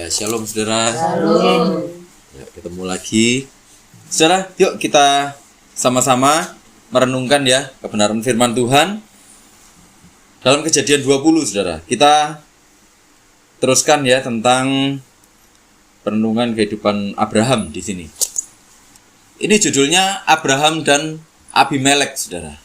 Ya, shalom saudara. Shalom. Ya, ketemu lagi. Saudara, yuk kita sama-sama merenungkan ya kebenaran firman Tuhan dalam Kejadian 20, saudara. Kita teruskan ya tentang perenungan kehidupan Abraham di sini. Ini judulnya Abraham dan Abimelek, saudara.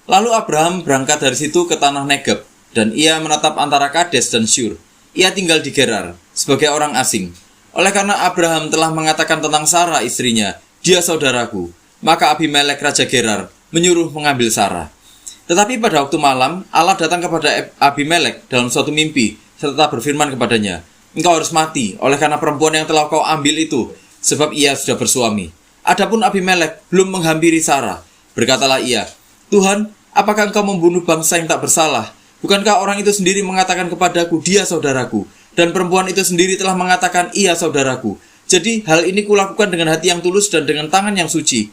Lalu Abraham berangkat dari situ ke tanah Negeb, dan ia menetap antara Kades dan Syur. Ia tinggal di Gerar sebagai orang asing. Oleh karena Abraham telah mengatakan tentang Sarah istrinya, dia saudaraku, maka Abimelek raja Gerar menyuruh mengambil Sarah. Tetapi pada waktu malam, Allah datang kepada Abimelek dalam suatu mimpi, serta berfirman kepadanya, engkau harus mati oleh karena perempuan yang telah kau ambil itu, sebab ia sudah bersuami. Adapun Abimelek belum menghampiri Sarah. Berkatalah ia, Tuhan, apakah engkau membunuh bangsa yang tak bersalah? Bukankah orang itu sendiri mengatakan kepadaku, dia saudaraku, dan perempuan itu sendiri telah mengatakan, ia saudaraku. Jadi hal ini kulakukan dengan hati yang tulus dan dengan tangan yang suci.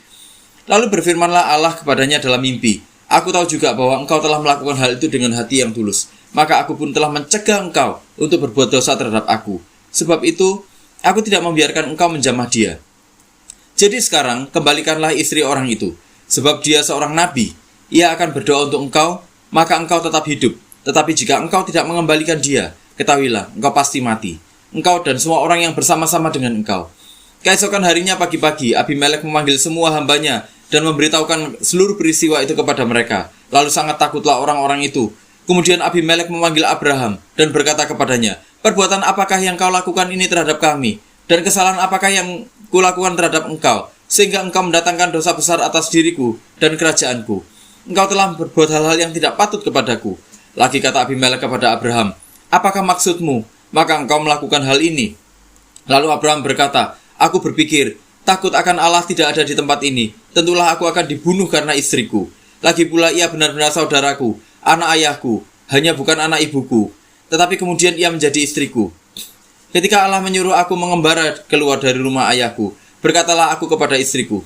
Lalu berfirmanlah Allah kepadanya dalam mimpi, aku tahu juga bahwa engkau telah melakukan hal itu dengan hati yang tulus. Maka aku pun telah mencegah engkau untuk berbuat dosa terhadap aku. Sebab itu, aku tidak membiarkan engkau menjamah dia. Jadi sekarang, kembalikanlah istri orang itu, sebab dia seorang nabi. Ia akan berdoa untuk engkau, maka engkau tetap hidup. Tetapi jika engkau tidak mengembalikan dia, ketahuilah, engkau pasti mati. Engkau dan semua orang yang bersama-sama dengan engkau. Keesokan harinya pagi-pagi, Abimelek memanggil semua hambanya dan memberitahukan seluruh peristiwa itu kepada mereka. Lalu sangat takutlah orang-orang itu. Kemudian Abimelek memanggil Abraham dan berkata kepadanya, perbuatan apakah yang kau lakukan ini terhadap kami? Dan kesalahan apakah yang kulakukan terhadap engkau? Sehingga engkau mendatangkan dosa besar atas diriku dan kerajaanku. Engkau telah berbuat hal-hal yang tidak patut kepadaku. Lagi kata Abimelek kepada Abraham, apakah maksudmu? Maka engkau melakukan hal ini. Lalu Abraham berkata, aku berpikir, takut akan Allah tidak ada di tempat ini. Tentulah aku akan dibunuh karena istriku. Lagi pula ia benar-benar saudaraku, anak ayahku, hanya bukan anak ibuku. Tetapi kemudian ia menjadi istriku. Ketika Allah menyuruh aku mengembara keluar dari rumah ayahku, berkatalah aku kepada istriku,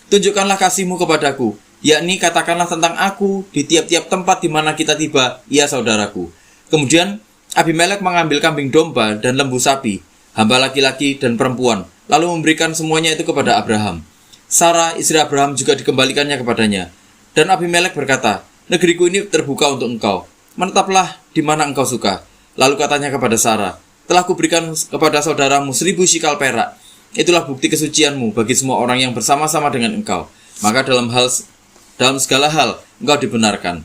tunjukkanlah kasihmu kepadaku, yakni katakanlah tentang aku di tiap-tiap tempat di mana kita tiba, ia saudaraku. Kemudian Abimelek mengambil kambing domba dan lembu sapi, hamba laki-laki dan perempuan, lalu memberikan semuanya itu kepada Abraham. Sarah, istri Abraham juga dikembalikannya kepadanya. Dan Abimelek berkata, negeriku ini terbuka untuk engkau, menetaplah di mana engkau suka. Lalu katanya kepada Sarah, telah kuberikan kepada saudaramu 1000 shikal perak. Itulah bukti kesucianmu bagi semua orang yang bersama-sama dengan engkau. Maka dalam segala hal engkau dibenarkan.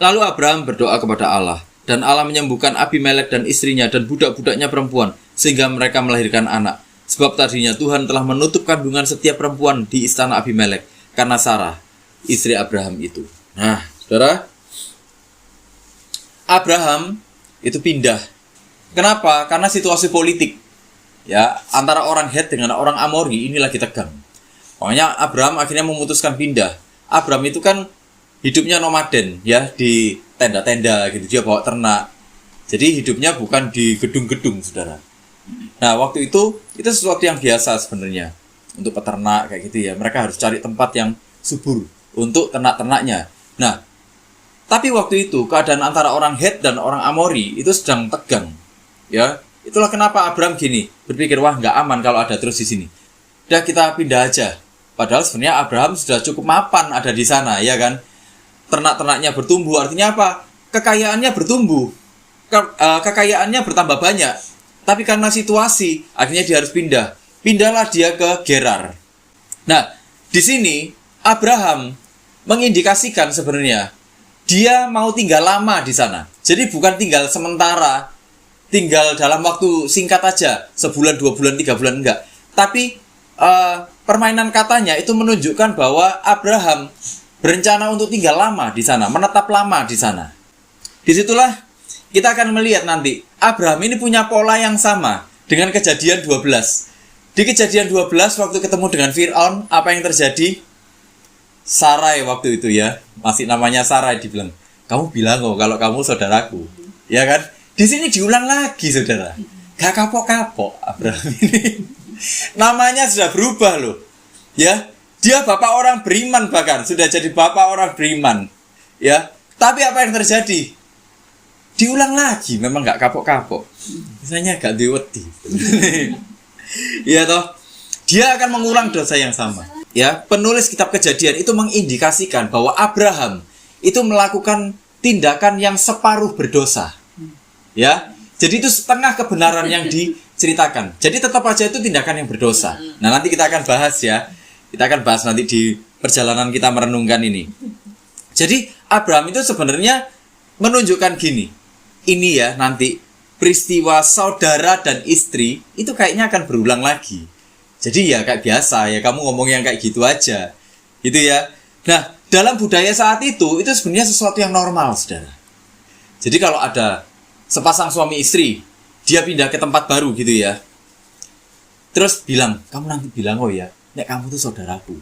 Lalu Abraham berdoa kepada Allah, dan Allah menyembuhkan Abimelek dan istrinya dan budak-budaknya perempuan, sehingga mereka melahirkan anak. Sebab tadinya Tuhan telah menutup kandungan setiap perempuan di istana Abimelek, karena Sarah, istri Abraham itu. Nah, saudara, Abraham itu pindah. Kenapa? Karena situasi politik. Ya, antara orang Het dengan orang Amori ini lagi tegang. Pokoknya Abraham akhirnya memutuskan pindah. Abraham itu kan hidupnya nomaden ya, di tenda-tenda gitu, dia bawa ternak. Jadi hidupnya bukan di gedung-gedung, saudara. Nah, waktu itu sesuatu yang biasa sebenarnya untuk peternak kayak gitu ya. Mereka harus cari tempat yang subur untuk ternak-ternaknya. Nah, tapi waktu itu keadaan antara orang Het dan orang Amori itu sedang tegang. Ya, itulah kenapa Abraham gini, berpikir wah nggak aman kalau ada terus di sini. Udah kita pindah aja. Padahal sebenarnya Abraham sudah cukup mapan ada di sana, ya kan? Ternak-ternaknya bertumbuh, artinya apa? Kekayaannya bertumbuh, kekayaannya bertambah banyak. Tapi karena situasi, akhirnya dia harus pindah. Pindahlah dia ke Gerar. Nah, di sini Abraham mengindikasikan sebenarnya dia mau tinggal lama di sana. Jadi bukan tinggal sementara, tinggal dalam waktu singkat aja, sebulan, 2 bulan, 3 bulan, enggak. Tapi permainan katanya itu menunjukkan bahwa Abraham berencana untuk tinggal lama di sana, menetap lama di sana. Disitulah kita akan melihat nanti Abraham ini punya pola yang sama dengan Kejadian 12. Di Kejadian 12 waktu ketemu dengan Fir'aun, apa yang terjadi? Sarai waktu itu ya, masih namanya Sarai, dibilang, kamu bilang kok kalau kamu saudaraku, ya kan? Di sini diulang lagi, saudara. Gak kapok-kapok Abraham ini. Namanya sudah berubah loh. Ya, dia bapak orang beriman, bahkan sudah jadi bapak orang beriman. Ya, tapi apa yang terjadi? diulang lagi, memang nggak kapok-kapok. Misalnya gak diwedi. Iya toh, dia akan mengulang dosa yang sama. Ya, penulis kitab Kejadian itu mengindikasikan bahwa Abraham itu melakukan tindakan yang separuh berdosa. Ya, jadi itu setengah kebenaran yang diceritakan. Jadi tetap aja itu tindakan yang berdosa. Nah, nanti kita akan bahas ya. Kita akan bahas nanti di perjalanan kita merenungkan ini. Jadi Abraham itu sebenarnya menunjukkan gini. Ini ya nanti peristiwa saudara dan istri itu kayaknya akan berulang lagi. Jadi ya kayak biasa ya, kamu ngomong yang kayak gitu aja. Gitu ya. Nah, dalam budaya saat itu sebenarnya sesuatu yang normal, saudara. Jadi kalau ada sepasang suami istri, dia pindah ke tempat baru gitu ya. Terus bilang, kamu nanti bilang, oh ya, nek kamu tuh saudaraku.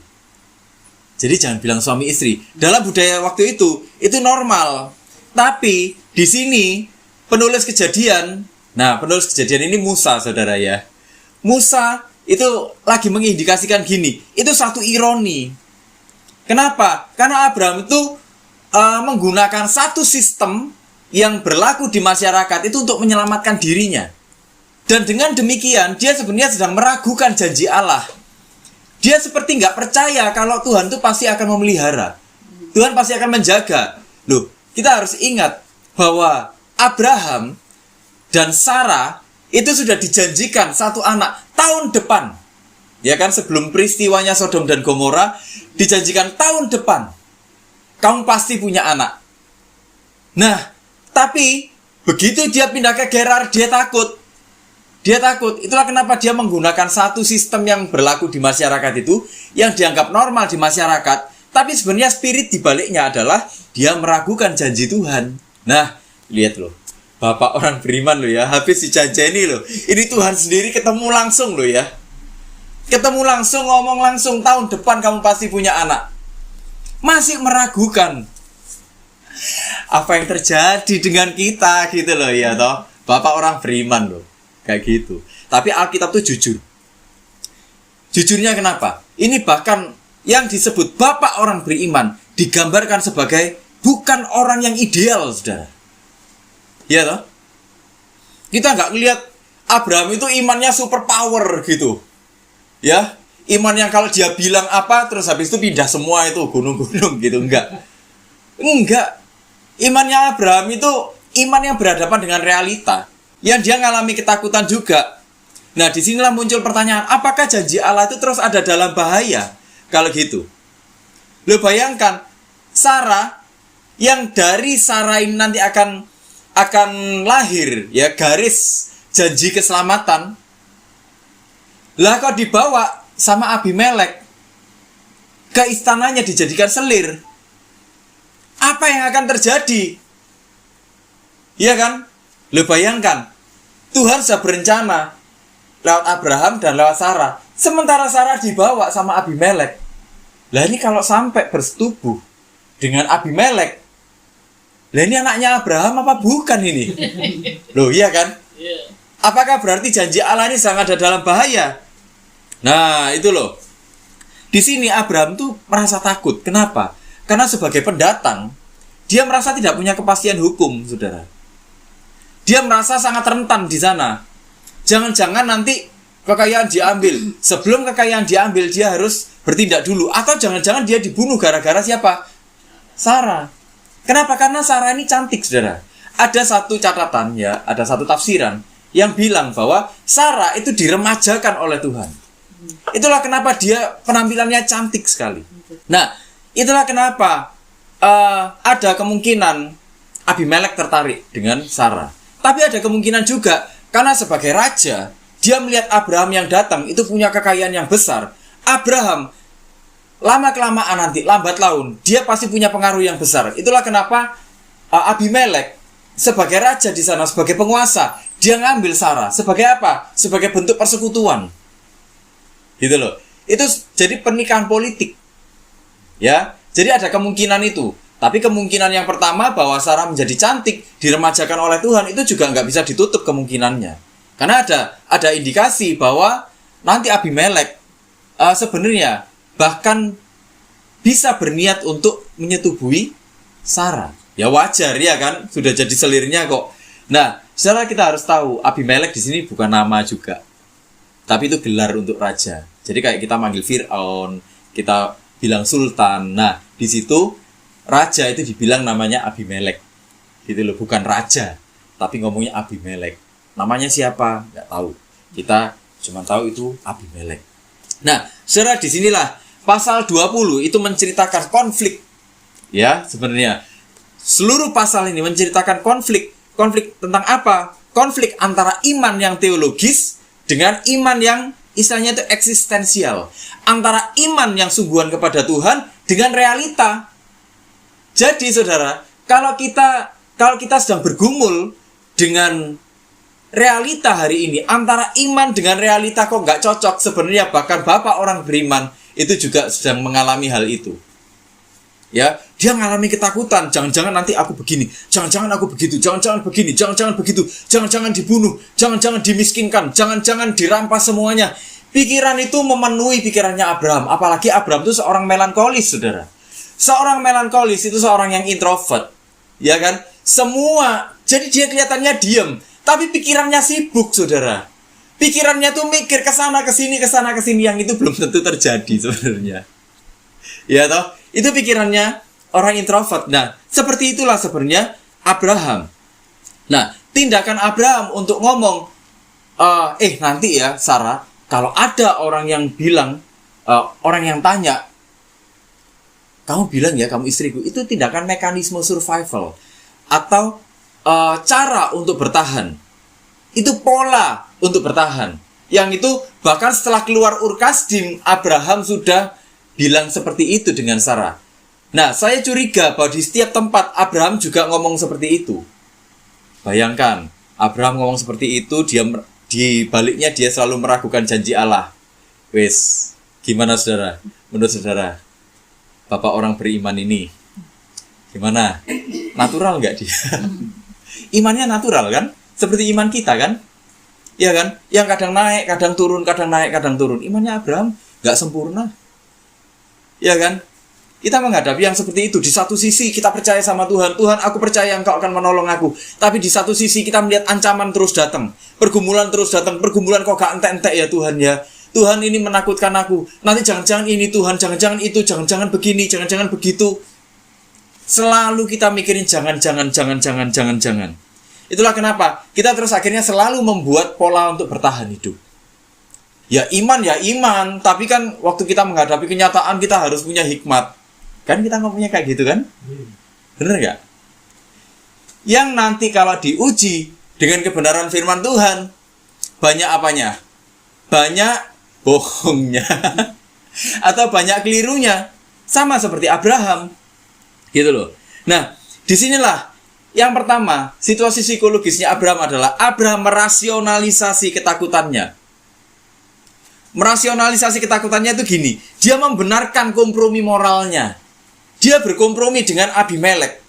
Jadi jangan bilang suami istri. Dalam budaya waktu itu normal. Tapi di sini penulis Kejadian, nah penulis Kejadian ini Musa, saudara ya. Musa itu lagi mengindikasikan gini, itu satu ironi. Kenapa? Karena Abraham itu menggunakan satu sistem yang berlaku di masyarakat itu untuk menyelamatkan dirinya. Dan dengan demikian, dia sebenarnya sedang meragukan janji Allah. Dia seperti nggak percaya kalau Tuhan itu pasti akan memelihara. Tuhan pasti akan menjaga. Loh, kita harus ingat bahwa Abraham dan Sarah itu sudah dijanjikan satu anak tahun depan. Ya kan, sebelum peristiwanya Sodom dan Gomora, dijanjikan tahun depan kamu pasti punya anak. Nah, tapi begitu dia pindah ke Gerar, dia takut. Dia takut. Itulah kenapa dia menggunakan satu sistem yang berlaku di masyarakat itu, yang dianggap normal di masyarakat, tapi sebenarnya spirit di baliknya adalah dia meragukan janji Tuhan. Nah, lihat loh. Bapak orang beriman loh ya, habis dijanjeni loh. Ini Tuhan sendiri ketemu langsung loh ya. Ketemu langsung, ngomong langsung, tahun depan kamu pasti punya anak. Masih meragukan. Apa yang terjadi dengan kita gitu loh ya toh. Bapak orang beriman loh. Kayak gitu. Tapi Alkitab tuh jujur. Jujurnya kenapa? Ini bahkan yang disebut bapak orang beriman digambarkan sebagai bukan orang yang ideal, saudara. Ya toh? Kita nggak ngelihat Abraham itu imannya super power gitu. Ya, iman yang kalau dia bilang apa terus habis itu pindah semua itu gunung-gunung gitu, enggak. Enggak. Imannya Abraham itu iman yang berhadapan dengan realita, yang dia ngalami ketakutan juga. Nah, disinilah muncul pertanyaan, apakah janji Allah itu terus ada dalam bahaya? Kalau gitu, lo bayangkan Sarah, yang dari Sarah ini nanti akan lahir ya garis janji keselamatan. Lah kok dibawa sama Abimelek ke istananya dijadikan selir. Apa yang akan terjadi? Iya kan? Lo bayangkan, Tuhan sudah berencana lewat Abraham dan lewat Sarah. Sementara Sarah dibawa sama Abimelek. Lah ini kalau sampai bersetubuh dengan Abimelek, lah ini anaknya Abraham apa bukan ini? Loh iya kan? Apakah berarti janji Allah ini sangat ada dalam bahaya? Nah itu loh. Di sini Abraham tuh merasa takut. Kenapa? Karena sebagai pendatang, dia merasa tidak punya kepastian hukum, saudara. Dia merasa sangat rentan di sana. Jangan-jangan nanti kekayaan diambil. Sebelum kekayaan diambil, dia harus bertindak dulu. Atau jangan-jangan dia dibunuh gara-gara siapa? Sarah. Kenapa? Karena Sarah ini cantik, saudara. Ada satu catatan ya, ada satu tafsiran yang bilang bahwa Sarah itu diremajakan oleh Tuhan. Itulah kenapa dia penampilannya cantik sekali. Nah, itulah kenapa ada kemungkinan Abimelek tertarik dengan Sarah. Tapi ada kemungkinan juga karena sebagai raja, dia melihat Abraham yang datang itu punya kekayaan yang besar. Abraham lama-kelamaan nanti, lambat laun, dia pasti punya pengaruh yang besar. Itulah kenapa Abimelek sebagai raja di sana, sebagai penguasa, dia ngambil Sarah. Sebagai apa? Sebagai bentuk persekutuan. Gitu loh. Itu jadi pernikahan politik. Ya, jadi ada kemungkinan itu. Tapi kemungkinan yang pertama bahwa Sarah menjadi cantik, diremajakan oleh Tuhan, itu juga nggak bisa ditutup kemungkinannya. Karena ada indikasi bahwa nanti Abimelek sebenarnya bahkan bisa berniat untuk menyetubuhi Sarah. Ya wajar ya kan, sudah jadi selirnya kok. Nah, secara kita harus tahu Abimelek di sini bukan nama juga, tapi itu gelar untuk raja. Jadi kayak kita manggil Fir'aun, kita bilang sultan. Nah, di situ raja itu dibilang namanya Abimelek. Gitu loh, bukan raja, tapi ngomongnya Abimelek. Namanya siapa? Nggak tahu. Kita cuma tahu itu Abimelek. Nah, secara disinilah pasal 20 itu menceritakan konflik. Ya, sebenarnya seluruh pasal ini menceritakan konflik. Konflik tentang apa? Konflik antara iman yang teologis dengan iman yang istilahnya itu eksistensial. Antara iman yang sungguhan kepada Tuhan dengan realita. Jadi saudara, kalau kita sedang bergumul dengan realita hari ini, antara iman dengan realita kok nggak cocok, sebenarnya bahkan Bapak orang beriman itu juga sedang mengalami hal itu. Ya, dia mengalami ketakutan, jangan-jangan nanti aku begini, jangan-jangan aku begitu, jangan-jangan begini, jangan-jangan begitu, jangan-jangan dibunuh, jangan-jangan dimiskinkan, jangan-jangan dirampas semuanya. Pikiran itu memenuhi pikirannya Abraham. Apalagi Abraham itu seorang melankolis, saudara. Seorang melankolis itu seorang yang introvert, ya kan? Semua, jadi dia kelihatannya diam, tapi pikirannya sibuk, saudara. Pikirannya tuh mikir ke sana ke sini, yang itu belum tentu terjadi sebenarnya. Ya toh? Itu pikirannya orang introvert. Nah, seperti itulah sebenarnya Abraham. Nah, tindakan Abraham untuk ngomong, nanti ya Sarah, kalau ada orang yang bilang, orang yang tanya, kamu bilang ya kamu istriku, itu tindakan mekanisme survival atau cara untuk bertahan. Itu pola untuk bertahan. Yang itu bahkan setelah keluar Ur Kasdim, Abraham sudah bilang seperti itu dengan Sarah. Nah, saya curiga bahwa di setiap tempat Abraham juga ngomong seperti itu. Bayangkan, Abraham ngomong seperti itu, dia di baliknya dia selalu meragukan janji Allah. Wes, gimana saudara? Menurut saudara, Bapak orang beriman ini, gimana? Natural nggak dia? Imannya natural kan? Seperti iman kita kan? Iya kan? Yang kadang naik, kadang turun, kadang naik, kadang turun. Imannya Abraham nggak sempurna. Ya kan? Kita menghadapi yang seperti itu. Di satu sisi kita percaya sama Tuhan. Tuhan, aku percaya Engkau akan menolong aku. Tapi di satu sisi kita melihat ancaman terus datang. Pergumulan terus datang. Pergumulan kok gak entek-entek ya Tuhan ya. Tuhan ini menakutkan aku. Nanti jangan-jangan ini Tuhan. Jangan-jangan itu. Jangan-jangan begini. Jangan-jangan begitu. Selalu kita mikirin jangan-jangan. Itulah kenapa kita terus akhirnya selalu membuat pola untuk bertahan hidup. Ya iman, tapi kan waktu kita menghadapi kenyataan kita harus punya hikmat. Kan kita ngomongnya kayak gitu kan? Bener gak? Yang nanti kalau diuji dengan kebenaran firman Tuhan, banyak apanya? Banyak bohongnya. Atau banyak kelirunya. Sama seperti Abraham. Gitu loh. Nah, disinilah yang pertama, situasi psikologisnya Abraham adalah Abraham merasionalisasi ketakutannya. Merasionalisasi ketakutannya itu gini, dia membenarkan kompromi moralnya. Dia berkompromi dengan Abimelek.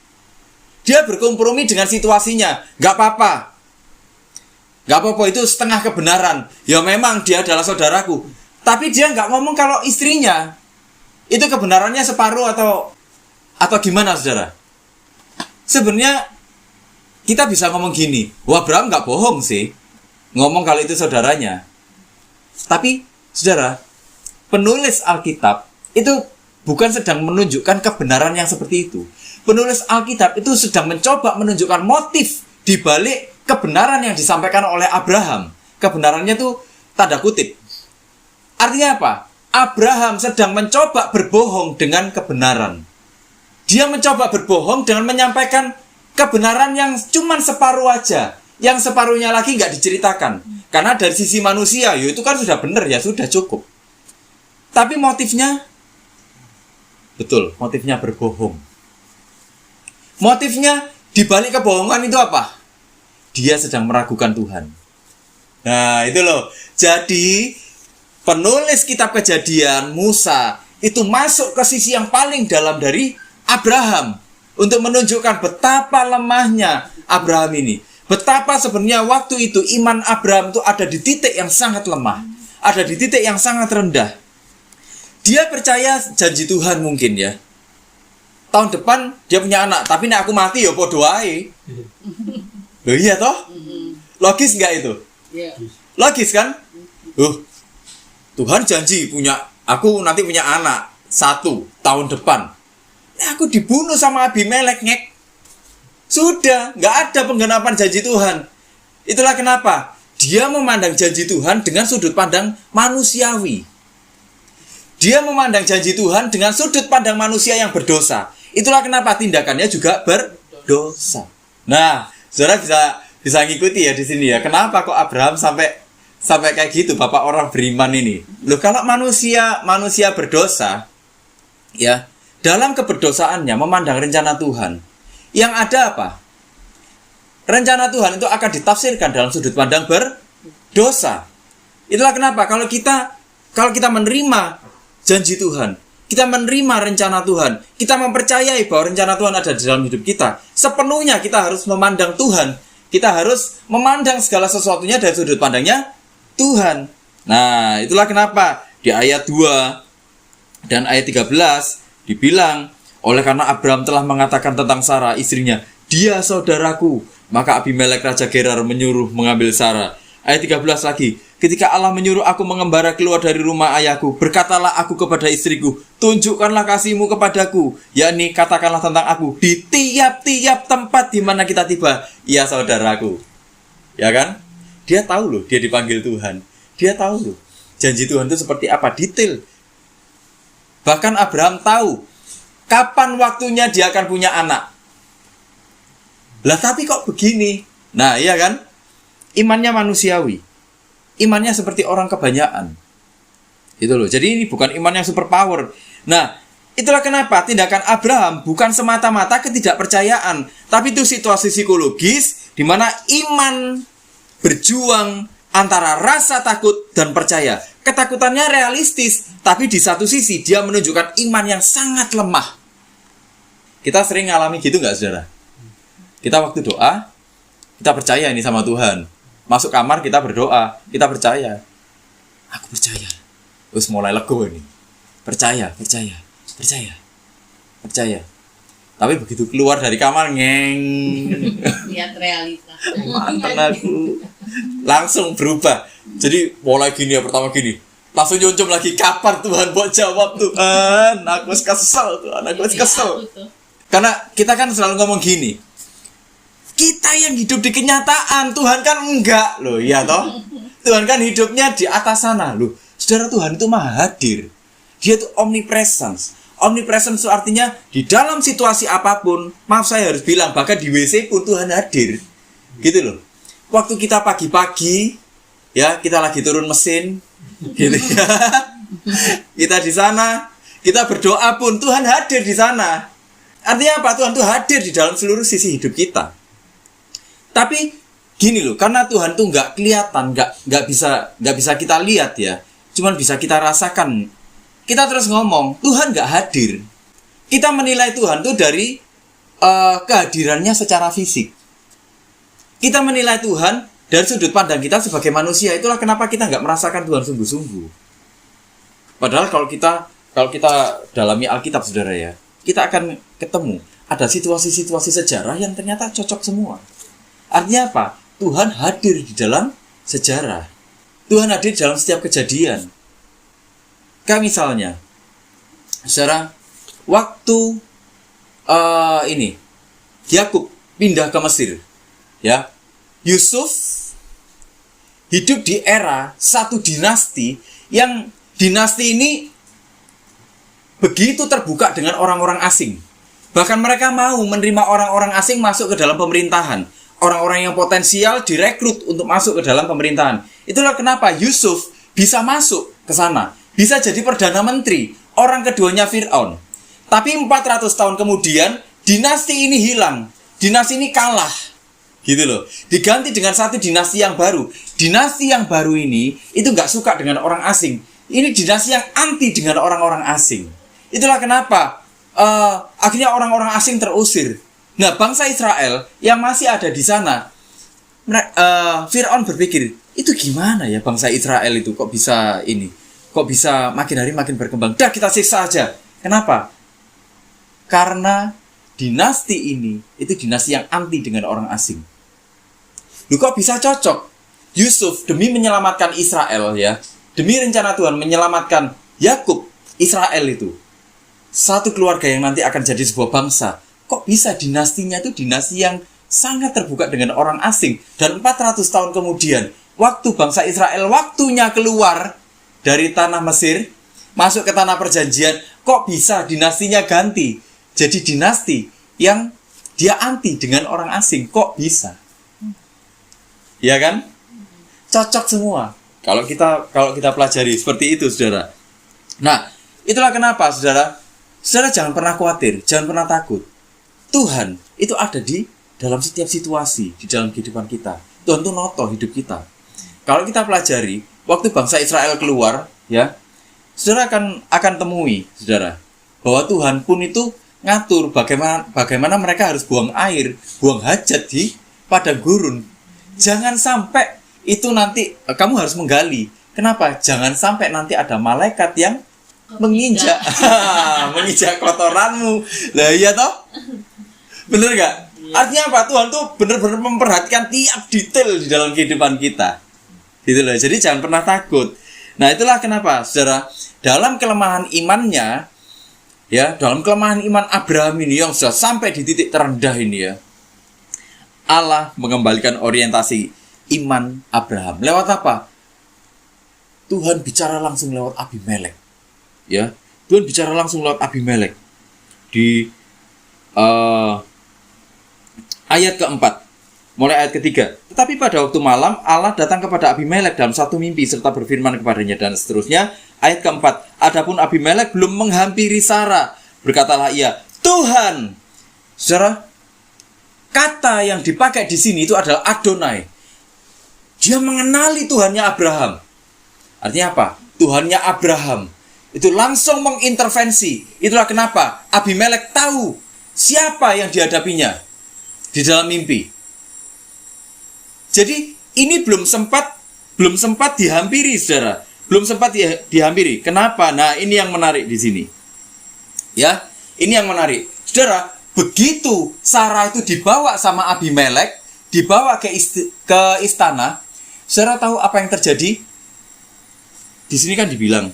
Dia berkompromi dengan situasinya. Gak apa-apa, itu setengah kebenaran. Ya memang dia adalah saudaraku. Tapi dia gak ngomong kalau istrinya itu kebenarannya separuh atau gimana saudara. Sebenarnya kita bisa ngomong gini, wah Abraham gak bohong sih ngomong kalau itu saudaranya. Tapi saudara, penulis Alkitab itu bukan sedang menunjukkan kebenaran yang seperti itu. Penulis Alkitab itu sedang mencoba menunjukkan motif di balik kebenaran yang disampaikan oleh Abraham. Kebenarannya itu tanda kutip. Artinya apa? Abraham sedang mencoba berbohong dengan kebenaran. Dia mencoba berbohong dengan menyampaikan kebenaran yang cuma separuh aja. Yang separuhnya lagi nggak diceritakan. Karena dari sisi manusia, ya itu kan sudah benar ya, sudah cukup. Tapi motifnya, betul, motifnya berbohong. Motifnya dibalik kebohongan itu apa? Dia sedang meragukan Tuhan. Nah itu loh. Jadi penulis kitab Kejadian, Musa, itu masuk ke sisi yang paling dalam dari Abraham. Untuk menunjukkan betapa lemahnya Abraham ini. Betapa sebenarnya waktu itu iman Abraham itu ada di titik yang sangat lemah. Ada di titik yang sangat rendah. Dia percaya janji Tuhan mungkin ya. Tahun depan dia punya anak. Tapi nek aku mati ya podo ae. Loh iya toh? Logis nggak itu? Iya. Logis kan? Tuhan janji aku nanti punya anak 1 tahun depan. Aku dibunuh sama Abimelek, ngek. Sudah, nggak ada penggenapan janji Tuhan. Itulah kenapa dia memandang janji Tuhan dengan sudut pandang manusiawi. Dia memandang janji Tuhan dengan sudut pandang manusia yang berdosa. Itulah kenapa tindakannya juga berdosa. Nah, saudara bisa ngikuti ya di sini ya. Kenapa kok Abraham sampai kayak gitu, bapak orang beriman ini? Loh, kalau manusia berdosa, ya, dalam keberdosaannya memandang rencana Tuhan, yang ada apa? Rencana Tuhan itu akan ditafsirkan dalam sudut pandang berdosa. Itulah kenapa kalau kita menerima janji Tuhan, kita menerima rencana Tuhan, kita mempercayai bahwa rencana Tuhan ada di dalam hidup kita, sepenuhnya kita harus memandang Tuhan. Kita harus memandang segala sesuatunya dari sudut pandangnya Tuhan. Nah, itulah kenapa di ayat 2 dan ayat 13 dibilang, oleh karena Abraham telah mengatakan tentang Sarah istrinya, dia saudaraku, maka Abimelek Raja Gerar menyuruh mengambil Sarah. Ayat 13 lagi, ketika Allah menyuruh aku mengembara keluar dari rumah ayahku, berkatalah aku kepada istriku, tunjukkanlah kasihmu kepadaku, yakni katakanlah tentang aku di tiap-tiap tempat di mana kita tiba, ya saudaraku. Ya kan? Dia tahu loh, dia dipanggil Tuhan. Dia tahu loh, janji Tuhan itu seperti apa, detail. Bahkan Abraham tahu kapan waktunya dia akan punya anak. Lah tapi kok begini? Nah iya kan? Imannya manusiawi. Imannya seperti orang kebanyakan. Itu loh. Jadi ini bukan iman yang super power. Nah, itulah kenapa tindakan Abraham bukan semata-mata ketidakpercayaan, tapi itu situasi psikologis di mana iman berjuang antara rasa takut dan percaya. Ketakutannya realistis, tapi di satu sisi dia menunjukkan iman yang sangat lemah. Kita sering ngalami gitu nggak, saudara? Kita waktu doa, kita percaya ini sama Tuhan. Masuk kamar kita berdoa, kita percaya. Aku percaya. Terus mulai lego ini. Percaya. Tapi begitu keluar dari kamar, ngeng. Lihat realita. Mantan aku. Langsung berubah. Jadi mulai gini ya, pertama gini. Langsung nyoncom lagi, kapan Tuhan buat jawab Tuhan? Aku kesel Tuhan, aku kesel. Karena kita kan selalu ngomong gini. Kita yang hidup di kenyataan, Tuhan kan enggak loh, iya toh? Tuhan kan hidupnya di atas sana loh. Saudara, Tuhan itu maha hadir. Dia itu omnipresence. Omnipresence itu artinya di dalam situasi apapun, maaf saya harus bilang, bahkan di WC pun Tuhan hadir. Gitu loh. Waktu kita pagi-pagi, ya kita lagi turun mesin, gitu ya. Kita di sana, kita berdoa pun Tuhan hadir di sana. Artinya apa? Tuhan itu hadir di dalam seluruh sisi hidup kita. Tapi gini loh, karena Tuhan tuh nggak kelihatan, nggak bisa kita lihat ya, cuman bisa kita rasakan. Kita terus ngomong Tuhan nggak hadir. Kita menilai Tuhan tuh dari kehadirannya secara fisik. Kita menilai Tuhan dari sudut pandang kita sebagai manusia. Itulah kenapa kita nggak merasakan Tuhan sungguh-sungguh. Padahal kalau kita dalami Alkitab, saudara ya, kita akan ketemu ada situasi-situasi sejarah yang ternyata cocok semua. Artinya apa? Tuhan hadir di dalam sejarah. Tuhan hadir dalam setiap kejadian. Kayak misalnya, saudara, waktu Yakub pindah ke Mesir, ya, Yusuf hidup di era satu dinasti yang dinasti ini begitu terbuka dengan orang-orang asing. Bahkan mereka mau menerima orang-orang asing masuk ke dalam pemerintahan. Orang-orang yang potensial direkrut untuk masuk ke dalam pemerintahan. Itulah kenapa Yusuf bisa masuk ke sana. Bisa jadi Perdana Menteri, orang keduanya Fir'aun. Tapi 400 tahun kemudian, dinasti ini hilang. Dinasti ini kalah. Gitu loh. Diganti dengan satu dinasti yang baru. Dinasti yang baru ini, itu gak suka dengan orang asing. Ini dinasti yang anti dengan orang-orang asing. Itulah kenapa akhirnya orang-orang asing terusir. Nah, bangsa Israel yang masih ada di sana, Fir'aun berpikir, itu gimana ya bangsa Israel itu kok bisa makin hari makin berkembang. Dah kita siksa aja. Kenapa? Karena dinasti ini itu dinasti yang anti dengan orang asing. Lu kok bisa cocok? Yusuf demi menyelamatkan Israel ya, demi rencana Tuhan menyelamatkan Yakub, Israel itu satu keluarga yang nanti akan jadi sebuah bangsa. Kok bisa dinastinya itu dinasti yang sangat terbuka dengan orang asing. Dan 400 tahun kemudian, waktu bangsa Israel waktunya keluar dari tanah Mesir, masuk ke tanah perjanjian, kok bisa dinastinya ganti jadi dinasti yang dia anti dengan orang asing? Kok bisa? Ya kan? Cocok semua. Kalau kita pelajari seperti itu, saudara. Nah, itulah kenapa, saudara jangan pernah khawatir, jangan pernah takut. Tuhan itu ada di dalam setiap situasi di dalam kehidupan kita. Tuhan itu noto hidup kita. Kalau kita pelajari waktu bangsa Israel keluar, ya, saudara akan temui, saudara, bahwa Tuhan pun itu ngatur bagaimana mereka harus buang air, buang hajat di padang gurun. Jangan sampai itu nanti kamu harus menggali. Kenapa? Jangan sampai nanti ada malaikat yang menginjak menginjak kotoranmu. Lah iya toh? Bener gak? Artinya apa? Tuhan tuh benar-benar memperhatikan tiap detail di dalam kehidupan kita. Gitu loh. Jadi jangan pernah takut. Nah, itulah kenapa, saudara, dalam kelemahan imannya, ya, dalam kelemahan iman Abraham ini yang sudah sampai di titik terendah ini ya, Allah mengembalikan orientasi iman Abraham. Lewat apa? Tuhan bicara langsung lewat Abimelek. Ya, Tuhan bicara langsung lewat Abimelek di ayat keempat, mulai ayat ketiga. Tetapi pada waktu malam Allah datang kepada Abimelek dalam satu mimpi serta berfirman kepadanya, dan seterusnya. Ayat keempat, adapun Abimelek belum menghampiri Sarah, berkatalah ia, Tuhan. Saudara, kata yang dipakai di sini itu adalah Adonai. Dia mengenali Tuhannya Abraham. Artinya apa? Tuhannya Abraham itu langsung mengintervensi. Itulah kenapa Abimelek tahu siapa yang dihadapinya di dalam mimpi. Jadi ini belum sempat dihampiri, saudara. Belum sempat dihampiri. Kenapa? Nah, ini yang menarik di sini. Ya, ini yang menarik. Saudara, begitu Sarah itu dibawa sama Abimelek, dibawa ke istana, saudara tahu apa yang terjadi? Di sini kan dibilang,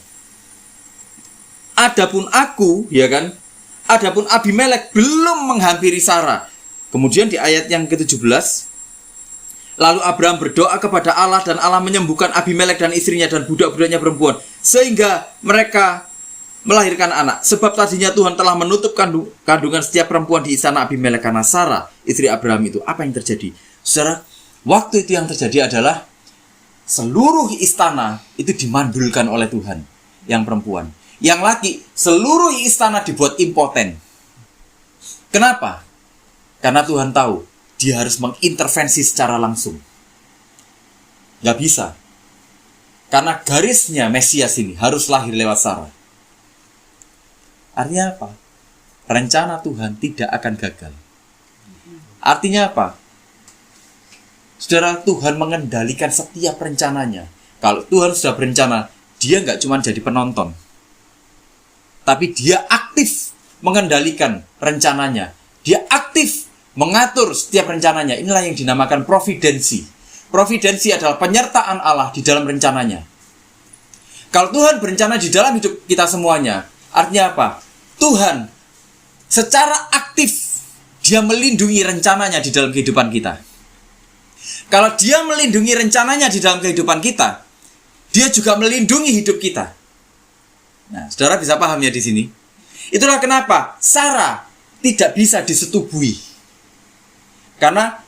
adapun aku, ya kan? Adapun Abimelek belum menghampiri Sarah. Kemudian di ayat yang ke-17, lalu Abraham berdoa kepada Allah dan Allah menyembuhkan Abimelek dan istrinya dan budak-budaknya perempuan sehingga mereka melahirkan anak. Sebab tadinya Tuhan telah menutup kandungan setiap perempuan di istana Abimelek karena Sarah, istri Abraham itu. Apa yang terjadi? Saudara, waktu itu yang terjadi adalah seluruh istana itu dimandulkan oleh Tuhan, yang perempuan. Yang laki, seluruh istana dibuat impoten. Kenapa? Karena Tuhan tahu dia harus mengintervensi secara langsung. Gak bisa. Karena garisnya Mesias ini harus lahir lewat Sarah. Artinya apa? Rencana Tuhan tidak akan gagal. Artinya apa? Saudara, Tuhan mengendalikan setiap rencananya. Kalau Tuhan sudah berencana, dia gak cuma jadi penonton, tapi dia aktif mengendalikan rencananya. Dia aktif mengatur setiap rencananya. Inilah yang dinamakan providensi. Providensi adalah penyertaan Allah di dalam rencananya. Kalau Tuhan berencana di dalam hidup kita semuanya, artinya apa? Tuhan secara aktif dia melindungi rencananya di dalam kehidupan kita. Kalau dia melindungi rencananya di dalam kehidupan kita, dia juga melindungi hidup kita. Nah, saudara bisa paham ya di sini? Itulah kenapa Sarah tidak bisa disetubui. Karena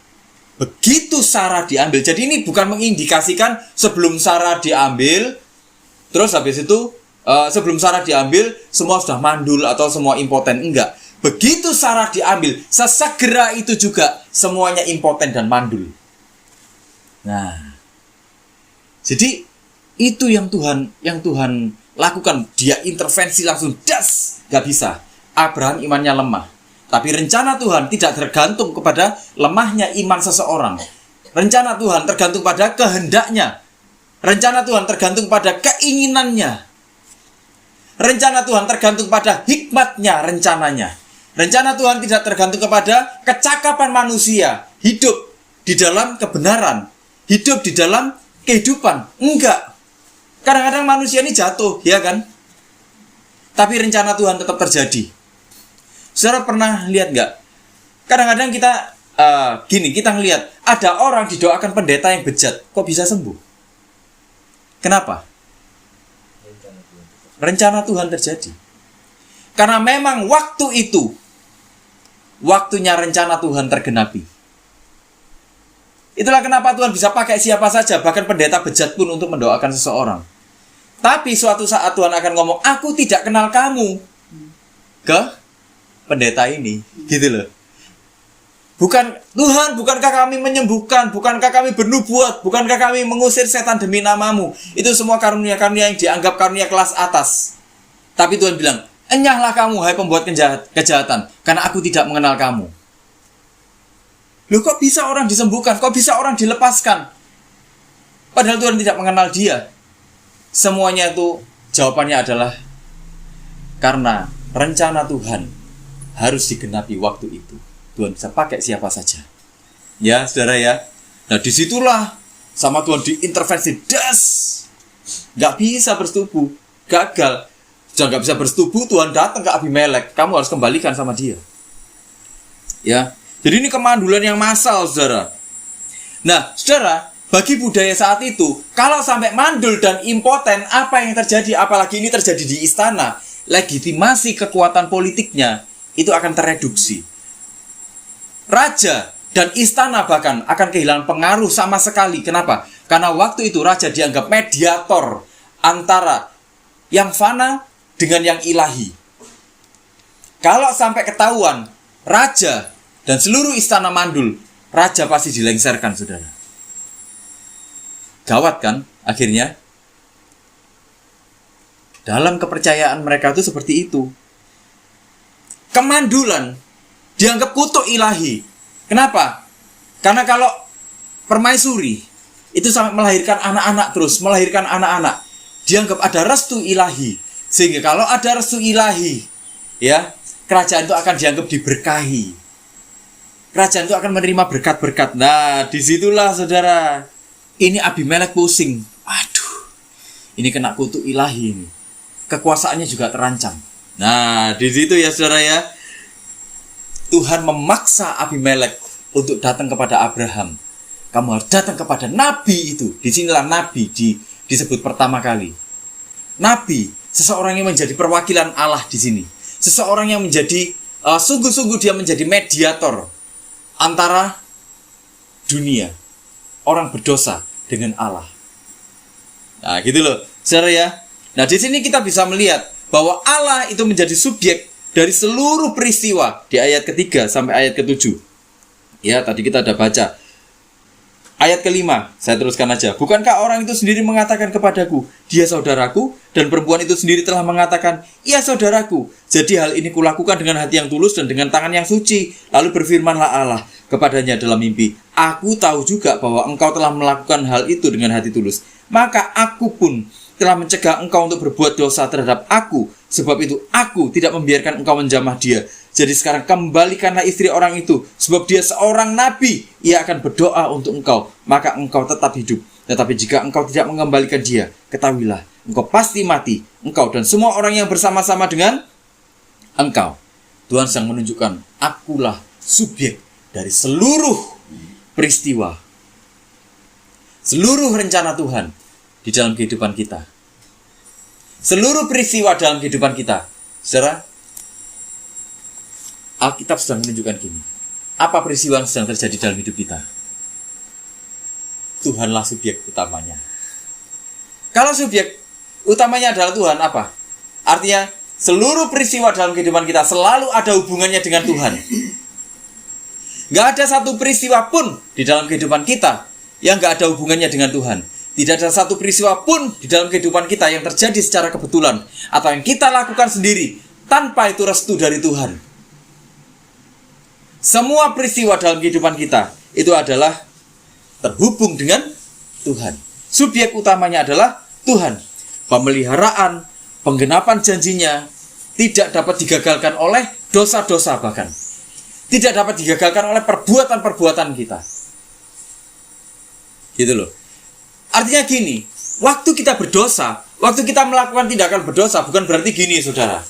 begitu Sarah diambil, jadi ini bukan mengindikasikan sebelum Sarah diambil, terus habis itu sebelum Sarah diambil semua sudah mandul atau semua impoten. Enggak. Begitu Sarah diambil, sesegera itu juga semuanya impoten dan mandul. Nah, jadi itu yang Tuhan lakukan. Dia intervensi langsung, das, gak bisa. Abraham imannya lemah. Tapi rencana Tuhan tidak tergantung kepada lemahnya iman seseorang. Rencana Tuhan tergantung pada kehendaknya. Rencana Tuhan tergantung pada keinginannya. Rencana Tuhan tergantung pada hikmatnya rencananya. Rencana Tuhan tidak tergantung kepada kecakapan manusia hidup di dalam kebenaran, hidup di dalam kehidupan. Enggak. Kadang-kadang manusia ini jatuh, ya kan? Tapi rencana Tuhan tetap terjadi. Saudara pernah lihat enggak? Kadang-kadang kita kita ngelihat ada orang didoakan pendeta yang bejat, kok bisa sembuh? Kenapa? Rencana Tuhan terjadi. Karena memang waktu itu, waktunya rencana Tuhan tergenapi. Itulah kenapa Tuhan bisa pakai siapa saja, bahkan pendeta bejat pun untuk mendoakan seseorang. Tapi suatu saat Tuhan akan ngomong, aku tidak kenal kamu, ke pendeta ini, gitu loh. Tuhan, bukankah kami menyembuhkan, bukankah kami bernubuat, bukankah kami mengusir setan demi namamu? Itu semua karunia-karunia yang dianggap karunia kelas atas. Tapi Tuhan bilang, enyahlah kamu, hai pembuat kejahatan, karena aku tidak mengenal kamu. Loh, kok bisa orang disembuhkan? Kok bisa orang dilepaskan? Padahal Tuhan tidak mengenal dia. Semuanya itu jawabannya adalah karena rencana Tuhan harus digenapi waktu itu. Tuhan bisa pakai siapa saja. Ya, saudara ya. Nah, disitulah sama Tuhan diintervensi. Gak bisa bersetubuh. Gagal. Sudah gak bisa bersetubuh, Tuhan datang ke Abimelek. Kamu harus kembalikan sama dia. Ya. Jadi ini kemandulan yang massal, saudara. Nah, saudara, bagi budaya saat itu, kalau sampai mandul dan impoten, apa yang terjadi? Apalagi ini terjadi di istana. Legitimasi kekuatan politiknya itu akan tereduksi. Raja dan istana bahkan akan kehilangan pengaruh sama sekali. Kenapa? Karena waktu itu raja dianggap mediator antara yang fana dengan yang ilahi. Kalau sampai ketahuan raja dan seluruh istana mandul, raja pasti dilengserkan, saudara. Gawat kan akhirnya? Dalam kepercayaan mereka itu seperti itu. Kemandulan dianggap kutuk ilahi. Kenapa? Karena kalau permaisuri itu sampai melahirkan anak-anak terus, melahirkan anak-anak, dianggap ada restu ilahi. Sehingga kalau ada restu ilahi, ya, kerajaan itu akan dianggap diberkahi. Kerajaan itu akan menerima berkat-berkat. Nah, disitulah saudara, ini Abimelek pusing. Aduh, ini kena kutuk ilahi ini. Kekuasaannya juga terancam. Nah, di situ ya saudara ya, Tuhan memaksa Abimelek untuk datang kepada Abraham. Kamu harus datang kepada nabi itu. Disinilah nabi disebut pertama kali. Nabi, seseorang yang menjadi perwakilan Allah di sini. Seseorang yang menjadi sungguh-sungguh dia menjadi mediator antara dunia, orang berdosa dengan Allah. Nah, gitu loh, saudara ya. Nah, di sini kita bisa melihat bahwa Allah itu menjadi subjek dari seluruh peristiwa di ayat ketiga sampai ayat ketujuh. Ya, tadi kita ada baca. Ayat kelima, saya teruskan aja. Bukankah orang itu sendiri mengatakan kepadaku, dia saudaraku, dan perempuan itu sendiri telah mengatakan, ia saudaraku. Jadi hal ini kulakukan dengan hati yang tulus dan dengan tangan yang suci. Lalu berfirmanlah Allah kepadanya dalam mimpi, aku tahu juga bahwa engkau telah melakukan hal itu dengan hati tulus. Maka aku pun telah mencegah engkau untuk berbuat dosa terhadap aku. Sebab itu aku tidak membiarkan engkau menjamah dia. Jadi sekarang kembalikanlah istri orang itu, sebab dia seorang nabi. Ia akan berdoa untuk engkau, maka engkau tetap hidup. Tetapi jika engkau tidak mengembalikan dia, ketahuilah, engkau pasti mati, engkau dan semua orang yang bersama-sama dengan engkau. Tuhan sedang menunjukkan, akulah subjek dari seluruh peristiwa, seluruh rencana Tuhan di dalam kehidupan kita. Seluruh peristiwa dalam kehidupan kita. Saudara, Alkitab sedang menunjukkan gini. Apa peristiwa yang sedang terjadi dalam hidup kita? Tuhanlah subjek utamanya. Kalau subjek utamanya adalah Tuhan, apa? Artinya, seluruh peristiwa dalam kehidupan kita selalu ada hubungannya dengan Tuhan. Gak ada satu peristiwa pun di dalam kehidupan kita yang gak ada hubungannya dengan Tuhan. Tidak ada satu peristiwa pun di dalam kehidupan kita yang terjadi secara kebetulan atau yang kita lakukan sendiri tanpa itu restu dari Tuhan. Semua peristiwa dalam kehidupan kita itu adalah terhubung dengan Tuhan. Subjek utamanya adalah Tuhan. Pemeliharaan, penggenapan janjinya tidak dapat digagalkan oleh dosa-dosa bahkan. Tidak dapat digagalkan oleh perbuatan-perbuatan kita. Gitu loh. Artinya gini, waktu kita berdosa, waktu kita melakukan tindakan berdosa, bukan berarti gini saudara.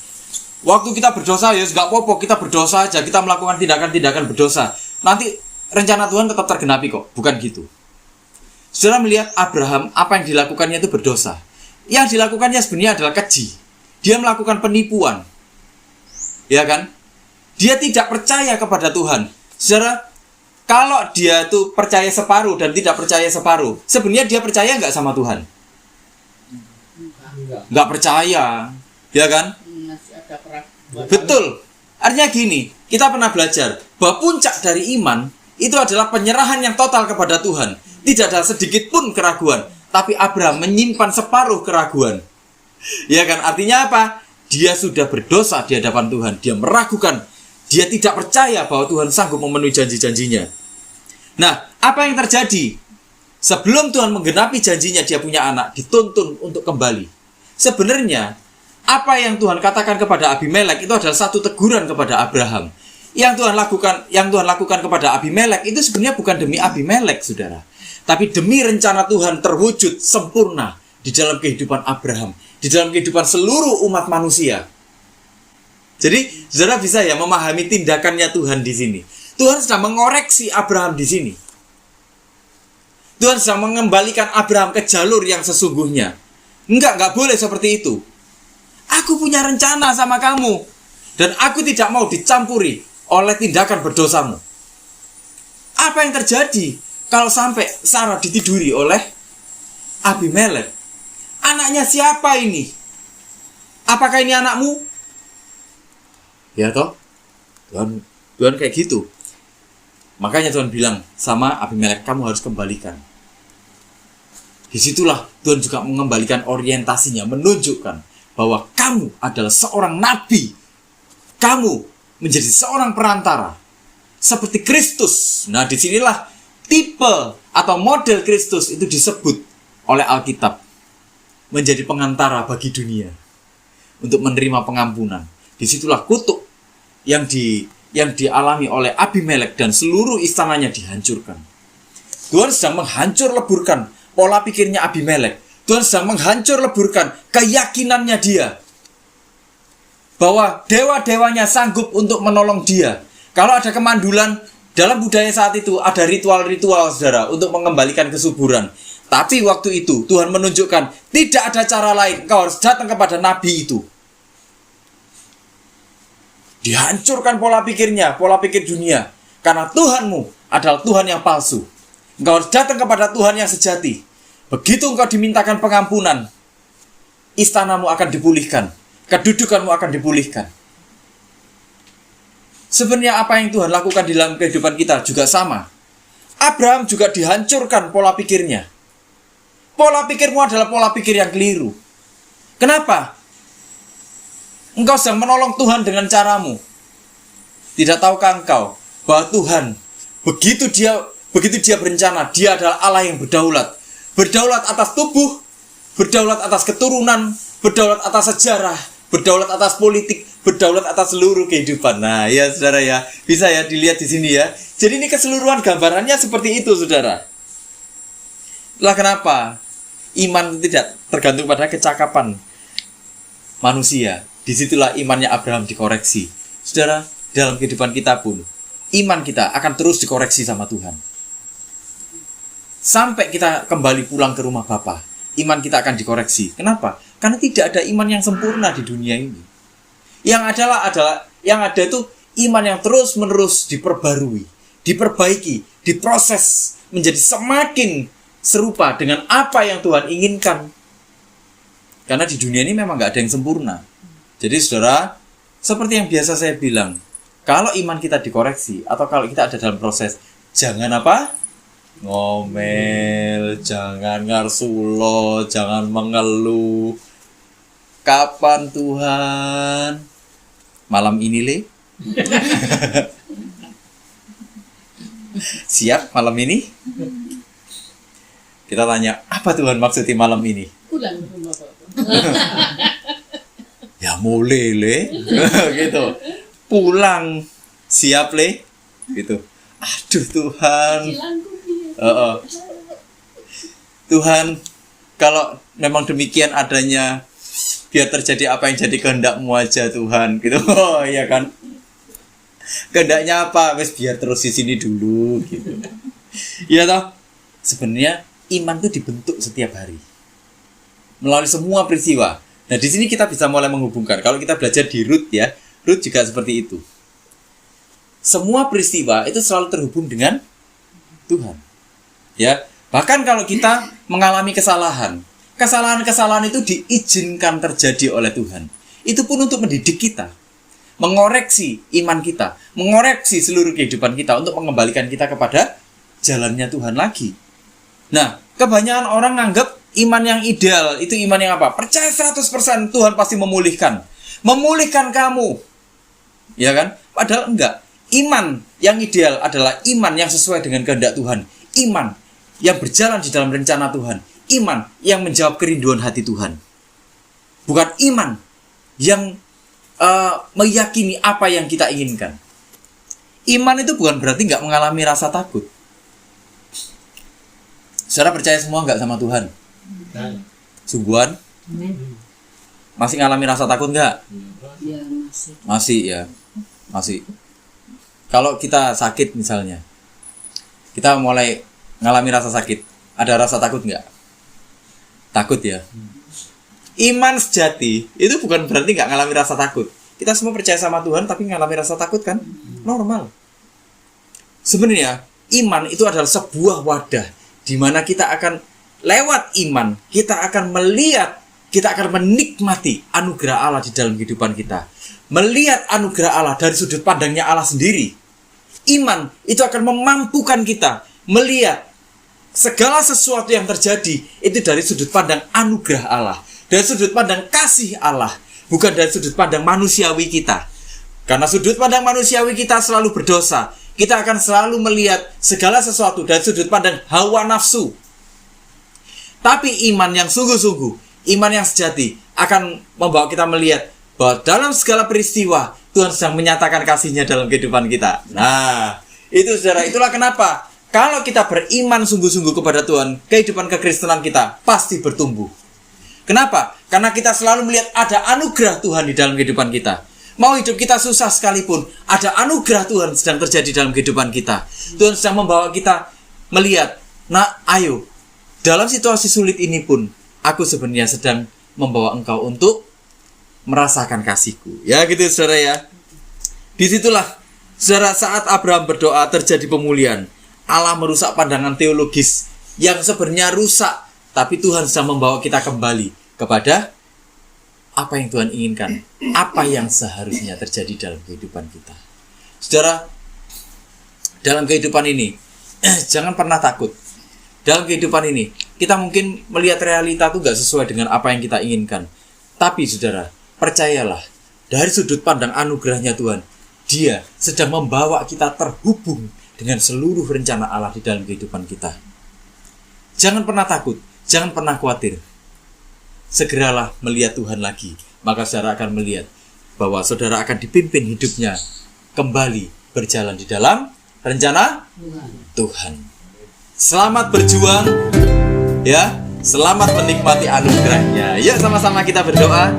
Waktu kita berdosa, ya gak apa-apa, kita berdosa aja, kita melakukan tindakan-tindakan berdosa. Nanti rencana Tuhan tetap tergenapi kok, bukan gitu. Saudara melihat Abraham, apa yang dilakukannya itu berdosa. Yang dilakukannya sebenarnya adalah keji. Dia melakukan penipuan. Ya kan? Dia tidak percaya kepada Tuhan. Saudara, kalau dia tuh percaya separuh dan tidak percaya separuh, sebenarnya dia percaya nggak sama Tuhan? Nggak percaya, ya kan? Masih ada keraguan. Betul. Artinya gini, kita pernah belajar bahwa puncak dari iman itu adalah penyerahan yang total kepada Tuhan. Tidak ada sedikit pun keraguan. Tapi Abraham menyimpan separuh keraguan. Ya kan? Artinya apa? Dia sudah berdosa di hadapan Tuhan. Dia meragukan. Dia tidak percaya bahwa Tuhan sanggup memenuhi janji-janjinya. Nah, apa yang terjadi? Sebelum Tuhan menggenapi janjinya dia punya anak, dituntun untuk kembali. Sebenarnya, apa yang Tuhan katakan kepada Abimelek itu adalah satu teguran kepada Abraham. Yang Tuhan lakukan kepada Abimelek itu sebenarnya bukan demi Abimelek, saudara. Tapi demi rencana Tuhan terwujud sempurna di dalam kehidupan Abraham, di dalam kehidupan seluruh umat manusia. Jadi, saudara bisa ya memahami tindakannya Tuhan di sini. Tuhan sedang mengoreksi Abraham di sini. Tuhan sedang mengembalikan Abraham ke jalur yang sesungguhnya. Enggak boleh seperti itu. Aku punya rencana sama kamu, dan aku tidak mau dicampuri oleh tindakan berdosamu. Apa yang terjadi kalau sampai Sarah ditiduri oleh Abimelek? Anaknya siapa ini? Apakah ini anakmu? Ya toh, Tuhan kayak gitu. Makanya Tuhan bilang sama Abimelek, kamu harus kembalikan. Disitulah Tuhan juga mengembalikan orientasinya, menunjukkan bahwa kamu adalah seorang nabi. Kamu menjadi seorang perantara seperti Kristus. Nah, disinilah tipe atau model Kristus itu disebut oleh Alkitab menjadi pengantara bagi dunia untuk menerima pengampunan. Disitulah kutuk yang dialami oleh Abimelek dan seluruh istananya dihancurkan. Tuhan sedang menghancur leburkan pola pikirnya Abimelek. Tuhan sedang menghancur leburkan keyakinannya dia bahwa dewa-dewanya sanggup untuk menolong dia. Kalau ada kemandulan, dalam budaya saat itu ada ritual-ritual, saudara, untuk mengembalikan kesuburan. Tapi waktu itu Tuhan menunjukkan tidak ada cara lain, kau harus datang kepada nabi itu. Dihancurkan pola pikirnya, pola pikir dunia. Karena Tuhanmu adalah Tuhan yang palsu. Engkau harus datang kepada Tuhan yang sejati. Begitu engkau dimintakan pengampunan, istanamu akan dipulihkan, kedudukanmu akan dipulihkan. Sebenarnya apa yang Tuhan lakukan di dalam kehidupan kita juga sama. Abraham juga dihancurkan pola pikirnya. Pola pikirmu adalah pola pikir yang keliru. Kenapa? Engkau sedang menolong Tuhan dengan caramu. Tidak tahukah engkau bahwa Tuhan begitu dia berencana, dia adalah Allah yang berdaulat. Berdaulat atas tubuh, berdaulat atas keturunan, berdaulat atas sejarah, berdaulat atas politik, berdaulat atas seluruh kehidupan. Nah, ya saudara ya, bisa ya dilihat di sini ya. Jadi ini keseluruhan gambarannya seperti itu, saudara. Itulah kenapa iman tidak tergantung pada kecakapan manusia. Disitulah imannya Abraham dikoreksi. Saudara, dalam kehidupan kita pun, iman kita akan terus dikoreksi sama Tuhan. Sampai kita kembali pulang ke rumah Bapa, iman kita akan dikoreksi. Kenapa? Karena tidak ada iman yang sempurna di dunia ini. Yang ada itu iman yang terus-menerus diperbarui, diperbaiki, diproses menjadi semakin serupa dengan apa yang Tuhan inginkan. Karena di dunia ini memang gak ada yang sempurna. Jadi saudara, seperti yang biasa saya bilang, kalau iman kita dikoreksi atau kalau kita ada dalam proses, jangan apa? Ngomel, jangan ngarsulo, jangan mengeluh. Kapan Tuhan? Malam ini le? Siap malam ini? Kita tanya, apa Tuhan maksudnya malam ini? Pulang ke rumah Bapak. Ya mulai le. Gitu. Pulang. Siap le? Gitu. Aduh Tuhan. Tuhan, kalau memang demikian adanya, biar terjadi apa yang jadi kehendak-Mu aja Tuhan, gitu. Oh iya kan. Kehendaknya apa? Wes biar terus di sini dulu, gitu. Iya toh. Sebenarnya iman itu dibentuk setiap hari melalui semua peristiwa. Nah di sini kita bisa mulai menghubungkan. Kalau kita belajar di Rut ya, Rut juga seperti itu. Semua peristiwa itu selalu terhubung dengan Tuhan. Ya, bahkan kalau kita mengalami kesalahan itu diizinkan terjadi oleh Tuhan. Itu pun untuk mendidik kita, mengoreksi iman kita, mengoreksi seluruh kehidupan kita untuk mengembalikan kita kepada jalannya Tuhan lagi. Nah, kebanyakan orang nganggap iman yang ideal itu iman yang apa? Percaya 100% Tuhan pasti memulihkan kamu. Ya kan? Padahal enggak. Iman yang ideal adalah iman yang sesuai dengan kehendak Tuhan. Iman yang berjalan di dalam rencana Tuhan. Iman yang menjawab kerinduan hati Tuhan. Bukan iman yang meyakini apa yang kita inginkan. Iman itu bukan berarti enggak mengalami rasa takut. Saudara percaya semua enggak sama Tuhan? Sungguhan? Masih ngalami rasa takut enggak? Ya, Masih. Kalau kita sakit misalnya, kita mulai ngalami rasa sakit, ada rasa takut enggak? Takut ya. Iman sejati itu bukan berarti enggak ngalami rasa takut. Kita semua percaya sama Tuhan tapi ngalami rasa takut kan? Normal. Sebenarnya iman itu adalah sebuah wadah di mana kita akan lewat iman, kita akan melihat, kita akan menikmati anugerah Allah di dalam kehidupan kita. Melihat anugerah Allah dari sudut pandangnya Allah sendiri. Iman itu akan memampukan kita melihat segala sesuatu yang terjadi itu dari sudut pandang anugerah Allah, dari sudut pandang kasih Allah, bukan dari sudut pandang manusiawi kita. Karena sudut pandang manusiawi kita selalu berdosa. Kita akan selalu melihat segala sesuatu dari sudut pandang hawa nafsu. Tapi iman yang sungguh-sungguh, iman yang sejati akan membawa kita melihat bahwa dalam segala peristiwa Tuhan sedang menyatakan kasih-Nya dalam kehidupan kita. Nah, itu saudara, itulah kenapa kalau kita beriman sungguh-sungguh kepada Tuhan, kehidupan kekristenan kita pasti bertumbuh. Kenapa? Karena kita selalu melihat ada anugerah Tuhan di dalam kehidupan kita. Mau hidup kita susah sekalipun, ada anugerah Tuhan sedang terjadi dalam kehidupan kita. Tuhan sedang membawa kita melihat, nah ayo, dalam situasi sulit ini pun, aku sebenarnya sedang membawa engkau untuk merasakan kasihku. Ya gitu saudara ya. Disitulah saudara, saat Abraham berdoa terjadi pemulihan. Allah merusak pandangan teologis yang sebenarnya rusak. Tapi Tuhan sedang membawa kita kembali kepada apa yang Tuhan inginkan, apa yang seharusnya terjadi dalam kehidupan kita. Saudara, dalam kehidupan ini, jangan pernah takut. Dalam kehidupan ini, kita mungkin melihat realita itu gak sesuai dengan apa yang kita inginkan. Tapi saudara, percayalah, dari sudut pandang anugerahnya Tuhan, Dia sedang membawa kita terhubung dengan seluruh rencana Allah di dalam kehidupan kita. Jangan pernah takut, jangan pernah khawatir. Segeralah melihat Tuhan lagi, maka saudara akan melihat bahwa saudara akan dipimpin hidupnya kembali berjalan di dalam rencana Tuhan. Selamat berjuang, ya. Selamat menikmati anugerahnya. Yuk sama-sama kita berdoa.